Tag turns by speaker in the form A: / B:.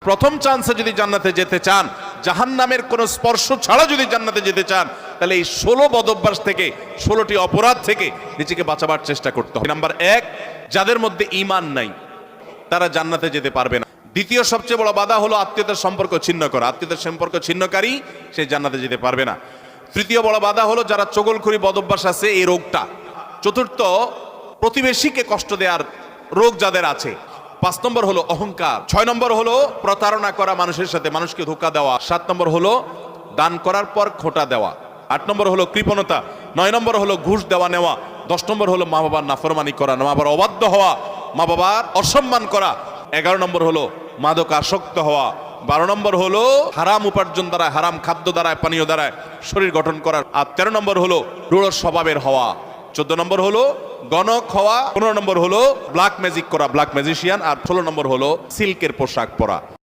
A: প্রথম চান্সে যদি জান্নাতে যেতে চান, জাহান্নামের কোনো স্পর্শ ছাড়া যদি জান্নাতে যেতে চান, তাহলে এই 16 বদঅভ্যাস থেকে, 16টি অপরাধ থেকে নিজেকে বাঁচাবার চেষ্টা করতে হবে। নাম্বার 1, যাদের মধ্যে ঈমান নাই তারা জান্নাতে যেতে পারবে না। দ্বিতীয় সবচেয়ে বড় বাধা হলো আত্মীয়তার সম্পর্ক ছিন্ন করা। আত্মীয়তার সম্পর্ক ছিন্নকারী সে জান্নাতে যেতে পারবে না। তৃতীয় বড় বাধা হলো যারা চগলখড়ি বদঅভ্যাস আছে, এই রোগটা। চতুর্থ, প্রতিবেশীকে কষ্ট দেওয়ার রোগ যাদের আছে। 5 নম্বর হলো অহংকার। 6 নম্বর হলো প্রতারণা করা, মানুষের সাথে মানুষকে ধোঁকা দেওয়া। 7 নম্বর হলো দান করার পর খোঁটা দেওয়া। 8 নম্বর হলো কৃপণতা। 9 নম্বর হলো ঘুষ দেওয়া নেওয়া। 10 নম্বর হলো মা বাবার নাফরমানি করা, মা বাবার অবাধ্য হওয়া, মা বাবার অসম্মান করা। 11 নম্বর হলো মাদক আসক্ত হওয়া। 12 নম্বর হলো হারাম উপার্জন দ্বারা, হারাম খাদ্য দ্বারা, পানীয় দ্বারা শরীর গঠন করা। আর 13 নম্বর হলো রূঢ় স্বভাবের হওয়া। 14 নম্বর হলো গণক হওয়া। 15 নম্বর হলো ব্ল্যাক ম্যাজিক করা, ব্ল্যাক ম্যাজিশিয়ান। আর 16 নম্বর হলো সিল্কের পোশাক পরা।